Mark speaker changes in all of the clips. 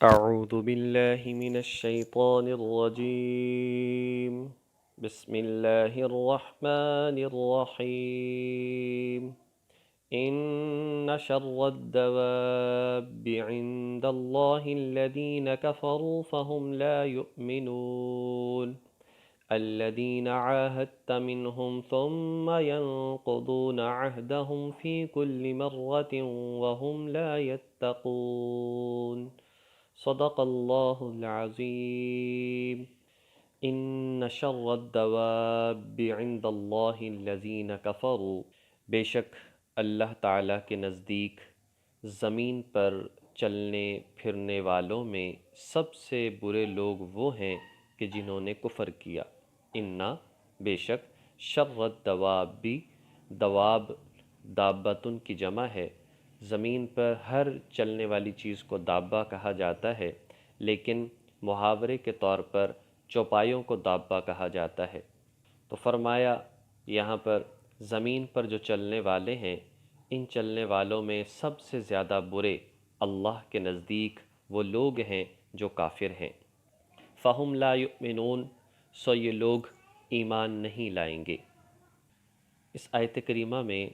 Speaker 1: أعوذ بالله من الشيطان الرجيم. بسم الله الرحمن الرحيم. إن شر الدواب عند الله الذين كفروا فهم لا يؤمنون الذين عاهدت منهم ثم ينقضون عهدهم في كل مرة وهم لا يتقون. صدق اللہ العظیم. ان شر الدواب عند اللہ الذین کفروا، بے شک اللہ تعالیٰ کے نزدیک زمین پر چلنے پھرنے والوں میں سب سے برے لوگ وہ ہیں کہ جنہوں نے کفر کیا. انا، بے شک، شر الدواب، دواب دابتن کی جمع ہے. زمین پر ہر چلنے والی چیز کو دابہ کہا جاتا ہے، لیکن محاورے کے طور پر چوپایوں کو دابہ کہا جاتا ہے. تو فرمایا یہاں پر زمین پر جو چلنے والے ہیں، ان چلنے والوں میں سب سے زیادہ برے اللہ کے نزدیک وہ لوگ ہیں جو کافر ہیں. فہم لا یؤمنون، سو یہ لوگ ایمان نہیں لائیں گے. اس آیت کریمہ میں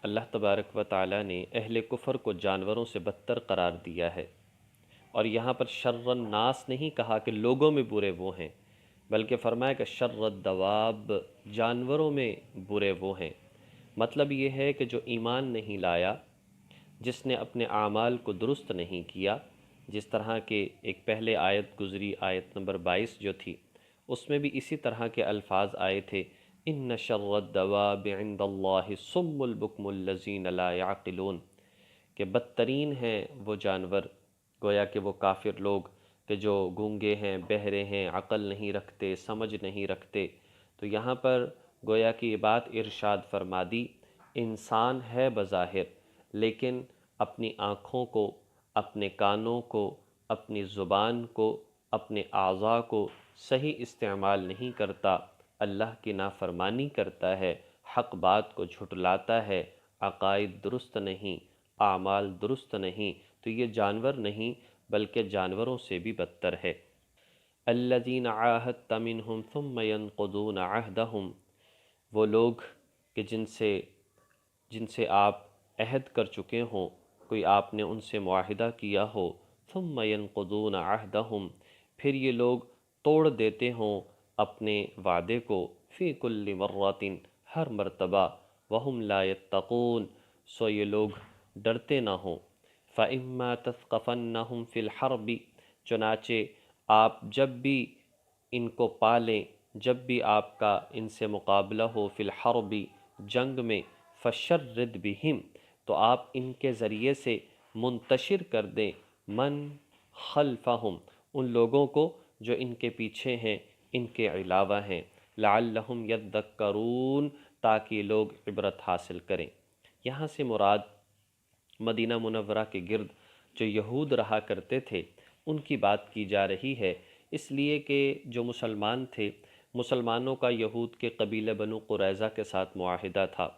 Speaker 1: اللہ تبارک و تعالیٰ نے اہل کفر کو جانوروں سے بدتر قرار دیا ہے، اور یہاں پر شر الناس نہیں کہا کہ لوگوں میں برے وہ ہیں، بلکہ فرمایا کہ شر الدواب، جانوروں میں برے وہ ہیں. مطلب یہ ہے کہ جو ایمان نہیں لایا، جس نے اپنے اعمال کو درست نہیں کیا، جس طرح کہ ایک پہلے آیت گزری، آیت نمبر 22 جو تھی، اس میں بھی اسی طرح کے الفاظ آئے تھے. ان شر الدواب عند اللہ الصم البکم الذین لا یعقلون، کہ بدترین ہیں وہ جانور، گویا کہ وہ کافر لوگ کہ جو گونگے ہیں، بہرے ہیں، عقل نہیں رکھتے، سمجھ نہیں رکھتے. تو یہاں پر گویا کہ یہ بات ارشاد فرما دی، انسان ہے بظاہر، لیکن اپنی آنکھوں کو، اپنے کانوں کو، اپنی زبان کو، اپنے اعضاء کو صحیح استعمال نہیں کرتا، اللہ کی نافرمانی کرتا ہے، حق بات کو جھٹلاتا ہے، عقائد درست نہیں، اعمال درست نہیں، تو یہ جانور نہیں بلکہ جانوروں سے بھی بدتر ہے. الذین عاہدت منہم ثم ینقضون عہدہم، وہ لوگ کہ جن سے آپ عہد کر چکے ہوں، کوئی آپ نے ان سے معاہدہ کیا ہو، ثم ینقضون عہدہم، پھر یہ لوگ توڑ دیتے ہوں اپنے وعدے کو، فی کل مرۃ، ہر مرتبہ، وہم لا یتقون، سو یہ لوگ ڈرتے نہ ہوں. فَإِمَّا تَثْقَفَنَّهُمْ فِي الْحَرْبِ، چنانچہ آپ جب بھی ان کو پالیں، جب بھی آپ کا ان سے مقابلہ ہو، فی الحرب، جنگ میں، فَشَرِّدْ بِهِمْ، تو آپ ان کے ذریعے سے منتشر کر دیں، من خلفہم، ان لوگوں کو جو ان کے پیچھے ہیں، ان کے علاوہ ہیں، لعلہم یذکرون، تاکہ لوگ عبرت حاصل کریں. یہاں سے مراد مدینہ منورہ کے گرد جو یہود رہا کرتے تھے ان کی بات کی جا رہی ہے، اس لیے کہ جو مسلمان تھے، مسلمانوں کا یہود کے قبیلہ بنو قریظہ کے ساتھ معاہدہ تھا.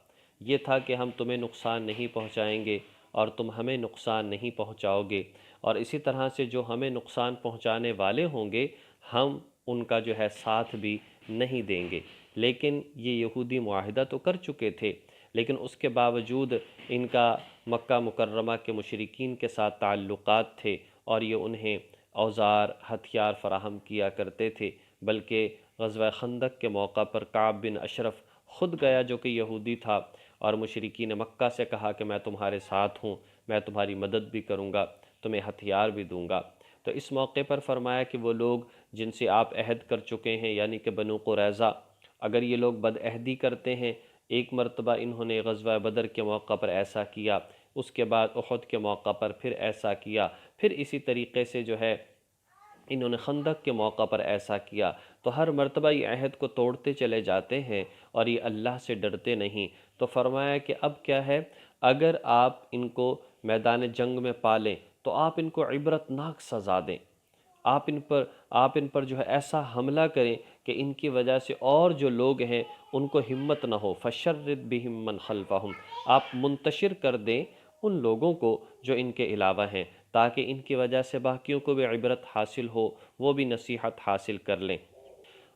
Speaker 1: یہ تھا کہ ہم تمہیں نقصان نہیں پہنچائیں گے اور تم ہمیں نقصان نہیں پہنچاؤ گے، اور اسی طرح سے جو ہمیں نقصان پہنچانے والے ہوں گے ہم ان کا جو ہے ساتھ بھی نہیں دیں گے. لیکن یہ یہودی معاہدہ تو کر چکے تھے، لیکن اس کے باوجود ان کا مکہ مکرمہ کے مشرکین کے ساتھ تعلقات تھے، اور یہ انہیں اوزار، ہتھیار فراہم کیا کرتے تھے. بلکہ غزوہ خندق کے موقع پر کعب بن اشرف خود گیا، جو کہ یہودی تھا، اور مشرکین مکہ سے کہا کہ میں تمہارے ساتھ ہوں، میں تمہاری مدد بھی کروں گا، تمہیں ہتھیار بھی دوں گا. تو اس موقع پر فرمایا کہ وہ لوگ جن سے آپ عہد کر چکے ہیں، یعنی کہ بنو قریظہ، اگر یہ لوگ بد عہدی کرتے ہیں، ایک مرتبہ انہوں نے غزوہ بدر کے موقع پر ایسا کیا، اس کے بعد احد کے موقع پر پھر ایسا کیا، پھر اسی طریقے سے جو ہے انہوں نے خندق کے موقع پر ایسا کیا، تو ہر مرتبہ یہ عہد کو توڑتے چلے جاتے ہیں اور یہ اللہ سے ڈرتے نہیں. تو فرمایا کہ اب کیا ہے، اگر آپ ان کو میدان جنگ میں پالیں تو آپ ان کو عبرت ناک سزا دیں، آپ ان پر جو ہے ایسا حملہ کریں کہ ان کی وجہ سے اور جو لوگ ہیں ان کو ہمت نہ ہو. فَشَرِّدْ بِهِمْ مَنْ خَلْفَهُمْ، آپ منتشر کر دیں ان لوگوں کو جو ان کے علاوہ ہیں، تاکہ ان کی وجہ سے باقیوں کو بھی عبرت حاصل ہو، وہ بھی نصیحت حاصل کر لیں۔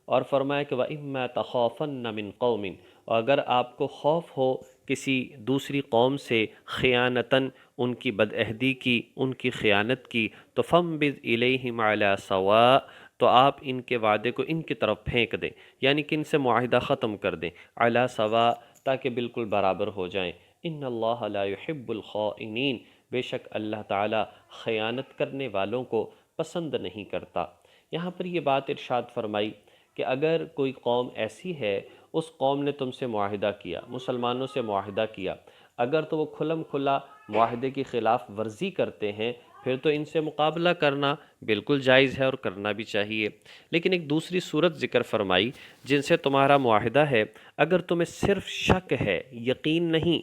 Speaker 1: اور فرمایا کہ وَإِمَّا تَخَافَنَّ مِن قَوْمٍ، اور اگر آپ کو خوف ہو کسی دوسری قوم سے خیانتاً، ان کی بدعہدی کی، ان کی خیانت کی، تو فَانبِذْ إِلَيْهِمْ عَلَى سَوَاءٍ، تو آپ ان کے وعدے کو ان کی طرف پھینک دیں، یعنی کہ ان سے معاہدہ ختم کر دیں، عَلَى سَوَاءٍ، تاکہ بالکل برابر ہو جائیں۔ ان اللہ لا يحب الخائنین، بے شک اللہ تعالیٰ خیانت کرنے والوں کو پسند نہیں کرتا۔ یہاں پر یہ بات ارشاد فرمائی کہ اگر کوئی قوم ایسی ہے، اس قوم نے تم سے معاہدہ کیا، مسلمانوں سے معاہدہ کیا، اگر تو وہ کھلم کھلا معاہدے کی خلاف ورزی کرتے ہیں، پھر تو ان سے مقابلہ کرنا بالکل جائز ہے اور کرنا بھی چاہیے۔ لیکن ایک دوسری صورت ذکر فرمائی، جن سے تمہارا معاہدہ ہے، اگر تمہیں صرف شک ہے، یقین نہیں،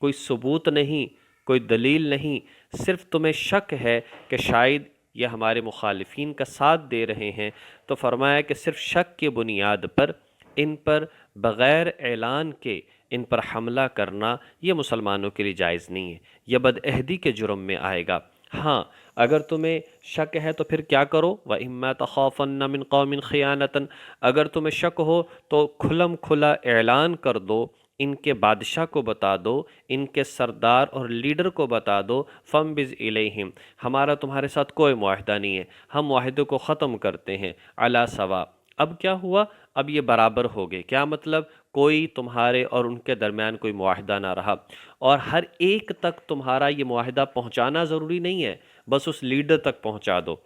Speaker 1: کوئی ثبوت نہیں، کوئی دلیل نہیں، صرف تمہیں شک ہے کہ شاید یہ ہمارے مخالفین کا ساتھ دے رہے ہیں، تو فرمایا کہ صرف شک کی بنیاد پر ان پر بغیر اعلان کے ان پر حملہ کرنا یہ مسلمانوں کے لیے جائز نہیں ہے، یہ بدعہدی کے جرم میں آئے گا۔ ہاں، اگر تمہیں شک ہے تو پھر کیا کرو؟ وَإِمَّا تَخَافَنَّ مِن قَوْمٍ خِيَانَةً، اگر تمہیں شک ہو تو کھلم کھلا اعلان کر دو، ان کے بادشاہ کو بتا دو، ان کے سردار اور لیڈر کو بتا دو، فَانبِذْ إِلَيْهِمْ، ہمارا تمہارے ساتھ کوئی معاہدہ نہیں ہے، ہم معاہدے کو ختم کرتے ہیں، عَلَى سَوَاءٍ۔ اب کیا ہوا؟ اب یہ برابر ہو گئے۔ کیا مطلب؟ کوئی تمہارے اور ان کے درمیان کوئی معاہدہ نہ رہا، اور ہر ایک تک تمہارا یہ معاہدہ پہنچانا ضروری نہیں ہے، بس اس لیڈر تک پہنچا دو۔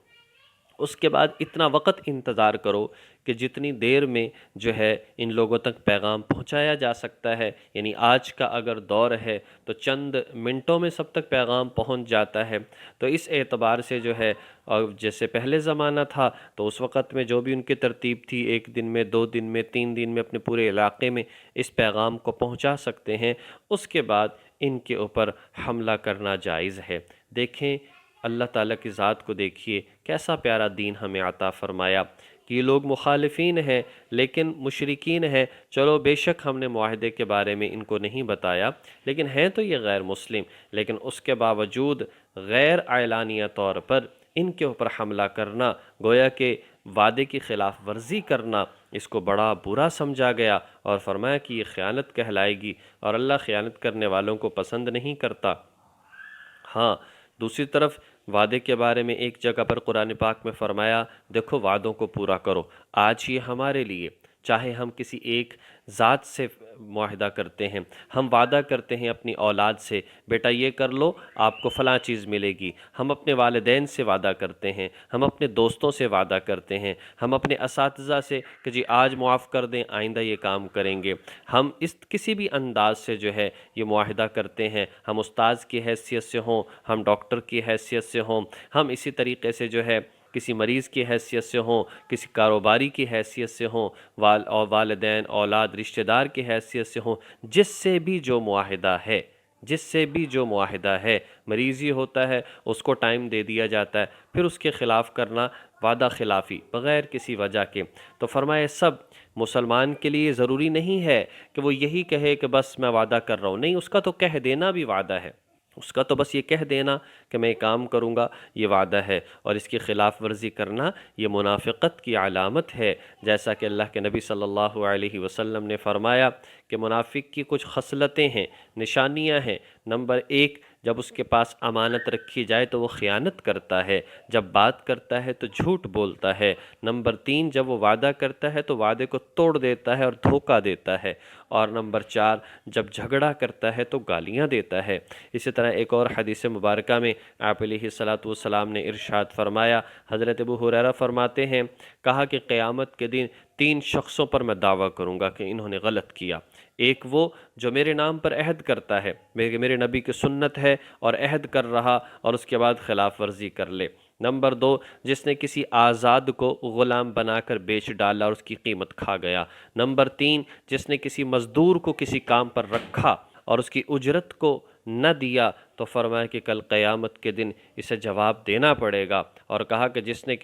Speaker 1: اس کے بعد اتنا وقت انتظار کرو کہ جتنی دیر میں جو ہے ان لوگوں تک پیغام پہنچایا جا سکتا ہے، یعنی آج کا اگر دور ہے تو چند منٹوں میں سب تک پیغام پہنچ جاتا ہے، تو اس اعتبار سے جو ہے، اور جیسے پہلے زمانہ تھا تو اس وقت میں جو بھی ان کی ترتیب تھی، 1 دن میں، 2 دن میں، 3 دن میں اپنے پورے علاقے میں اس پیغام کو پہنچا سکتے ہیں، اس کے بعد ان کے اوپر حملہ کرنا جائز ہے۔ دیکھیں اللہ تعالیٰ کی ذات کو دیکھیے، کیسا پیارا دین ہمیں عطا فرمایا کہ یہ لوگ مخالفین ہیں لیکن مشرکین ہیں، چلو بے شک ہم نے معاہدے کے بارے میں ان کو نہیں بتایا، لیکن ہیں تو یہ غیر مسلم، لیکن اس کے باوجود غیر اعلانیہ طور پر ان کے اوپر حملہ کرنا، گویا کہ وعدے کی خلاف ورزی کرنا، اس کو بڑا برا سمجھا گیا اور فرمایا کہ یہ خیانت کہلائے گی، اور اللہ خیانت کرنے والوں کو پسند نہیں کرتا۔ ہاں، دوسری طرف وعدے کے بارے میں ایک جگہ پر قرآن پاک میں فرمایا، دیکھو وعدوں کو پورا کرو۔ آج یہ ہمارے لیے، چاہے ہم کسی ایک ذات سے معاہدہ کرتے ہیں، ہم وعدہ کرتے ہیں اپنی اولاد سے، بیٹا یہ کر لو آپ کو فلاں چیز ملے گی، ہم اپنے والدین سے وعدہ کرتے ہیں، ہم اپنے دوستوں سے وعدہ کرتے ہیں، ہم اپنے اساتذہ سے کہ جی آج معاف کر دیں آئندہ یہ کام کریں گے، ہم اس کسی بھی انداز سے جو ہے یہ معاہدہ کرتے ہیں، ہم استاذ کی حیثیت سے ہوں، ہم ڈاکٹر کی حیثیت سے ہوں، ہم اسی طریقے سے جو ہے کسی مریض کی حیثیت سے ہوں، کسی کاروباری کی حیثیت سے ہوں، اور والدین، اولاد، رشتہ دار کی حیثیت سے ہوں، جس سے بھی جو معاہدہ ہے، جس سے بھی جو معاہدہ ہے، مریضی ہوتا ہے اس کو ٹائم دے دیا جاتا ہے، پھر اس کے خلاف کرنا وعدہ خلافی بغیر کسی وجہ کے، تو فرمائے سب مسلمان کے لیے ضروری نہیں ہے کہ وہ یہی کہے کہ بس میں وعدہ کر رہا ہوں، نہیں، اس کا تو کہہ دینا بھی وعدہ ہے، اس کا تو بس یہ کہہ دینا کہ میں کام کروں گا یہ وعدہ ہے، اور اس کی خلاف ورزی کرنا یہ منافقت کی علامت ہے، جیسا کہ اللہ کے نبی صلی اللہ علیہ وسلم نے فرمایا کہ منافق کی کچھ خصلتیں ہیں، نشانیاں ہیں۔ نمبر 1، جب اس کے پاس امانت رکھی جائے تو وہ خیانت کرتا ہے، جب بات کرتا ہے تو جھوٹ بولتا ہے۔ نمبر 3، جب وہ وعدہ کرتا ہے تو وعدے کو توڑ دیتا ہے اور دھوکہ دیتا ہے۔ اور نمبر 4، جب جھگڑا کرتا ہے تو گالیاں دیتا ہے۔ اسی طرح ایک اور حدیث مبارکہ میں آپ علیہ الصلاۃ نے ارشاد فرمایا، حضرت ابو ہریرہ فرماتے ہیں، کہا کہ قیامت کے دن 3 شخصوں پر میں دعویٰ کروں گا کہ انہوں نے غلط کیا۔ ایک وہ جو میرے نام پر عہد کرتا ہے، میرے نبی کی سنت ہے اور عہد کر رہا اور اس کے بعد خلاف ورزی کر لے۔ نمبر 2، جس نے کسی آزاد کو غلام بنا کر بیچ ڈالا اور اس کی قیمت کھا گیا۔ نمبر 3، جس نے کسی مزدور کو کسی کام پر رکھا اور اس کی اجرت کو نہ دیا تو فرمایا کہ کل قیامت کے دن اسے جواب دینا پڑے گا، اور کہا کہ جس نے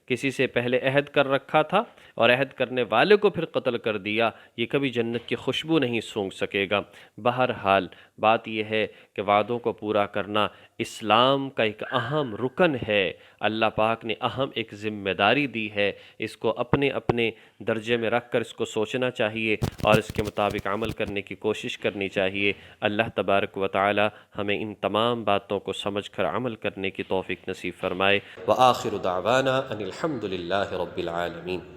Speaker 1: کسی سے پہلے عہد کر رکھا تھا اور عہد کرنے والے کو پھر قتل کر دیا، یہ کبھی جنت کی خوشبو نہیں سونگھ سکے گا۔ بہرحال بات یہ ہے کہ وعدوں کو پورا کرنا اسلام کا ایک اہم رکن ہے، اللہ پاک نے اہم ایک ذمہ داری دی ہے، اس کو اپنے اپنے درجے میں رکھ کر اس کو سوچنا چاہیے اور اس کے مطابق عمل کرنے کی کوشش کرنی چاہیے۔ اللہ تبارک و تعالی ہمیں ان تمام باتوں کو سمجھ کر عمل کرنے کی توفیق نصیب فرمائے۔ وآخر دعوانا ان الحمد للہ رب العالمین۔